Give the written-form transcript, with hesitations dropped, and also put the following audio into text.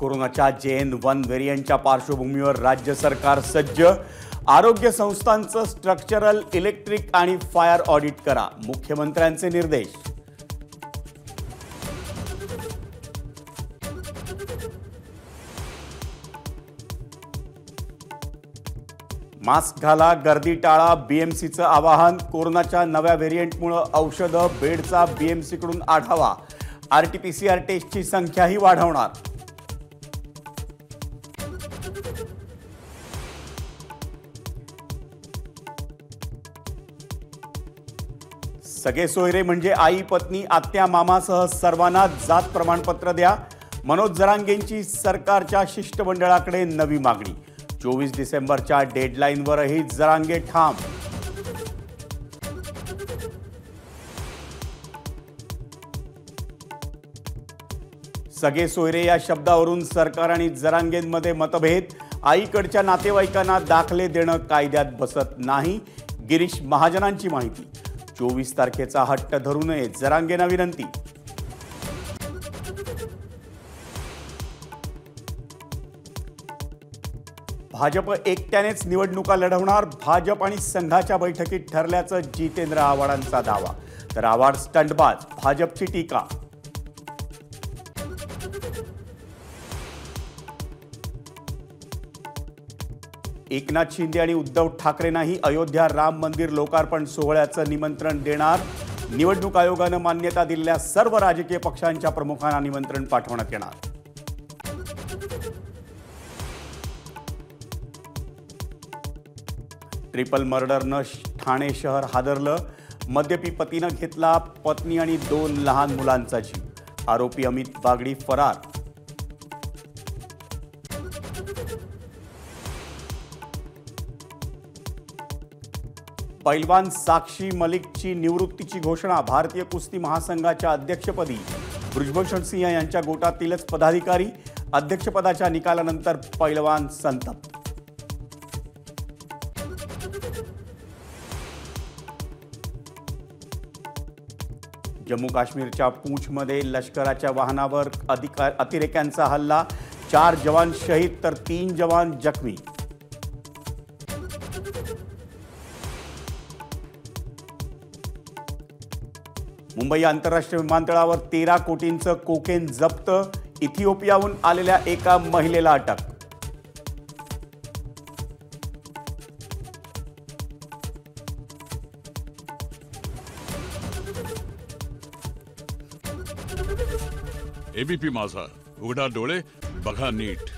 कोरोनाच्या JN.1 व्हेरियंटच्या पार्श्वभूमीवर राज्य सरकार सज्ज। आरोग्य संस्थांचं स्ट्रक्चरल, इलेक्ट्रिक आणि फायर ऑडिट करा, मुख्यमंत्र्यांचे निर्देश। मास्क घाला, गर्दी टाळा, BMCचं आवाहन। कोरोनाच्या नव्या व्हेरियंटमुळे औषधं, बेडचा BMCकडून आढावा। RT-PCR टेस्टची संख्याही वाढवणार। सगळे सोयरे म्हणजे आई, पत्नी, आत्या, मामासह सर्वांना जात प्रमाणपत्र द्या। मनोज जरांगेंची सरकारच्या शिष्टमंडळाकडे नवी मागणी। 24 डिसेंबरच्या डेडलाईनवरही जरांगे ठाम। सगळे सोयरे या शब्दावरून सरकार आणि जरांगेंमध्ये मतभेद। आईकडच्या नातेवाईकांना दाखले देणं कायद्यात बसत नाही, गिरीश महाजनांची माहिती। 24 तारखेचा हट्ट धरू नये, जरांगेंना विनंती। भाजप एकट्यानेच निवडणुका लढवणार, भाजप आणि संघाच्या बैठकीत ठरल्याचं जितेंद्र आव्हाडांचा दावा। तर आव्हाड स्टंटबाज, भाजपची टीका। एकनाथ शिंदे आणि उद्धव ठाकरेंनाही अयोध्या राम मंदिर लोकार्पण सोहळ्याचं निमंत्रण देणार। निवडणूक आयोगानं मान्यता दिलेल्या सर्व राजकीय पक्षांच्या प्रमुखांना निमंत्रण पाठवण्यात येणार। ट्रिपल मर्डरनं ठाणे शहर हादरलं। मद्यपी पतीनं घेतला पत्नी आणि 2 लहान मुलांचा जीव। आरोपी अमित बागडी फरार। पैलवान साक्षी मलिकची निवृत्तीची घोषणा। भारतीय कुस्ती महासंघाच्या अध्यक्षपदी बृजभूषण सिंह यांच्या गोटातीलच पदाधिकारी। अध्यक्षपदाच्या निकालानंतर पैलवान संतप्त। जम्मू काश्मीरच्या पूंछमध्ये लष्कराच्या वाहनावर अतिरेक्यांचा हल्ला। 4 जवान शहीद तर 3 जवान जखमी। मुंबई आंतरराष्ट्रीय विमानतळावर 13 कोटींचं कोकेन जप्त। इथिओपियाहून आलेल्या एका महिलेला अटक। ABP माझा, उघडा डोळे बघा नीट।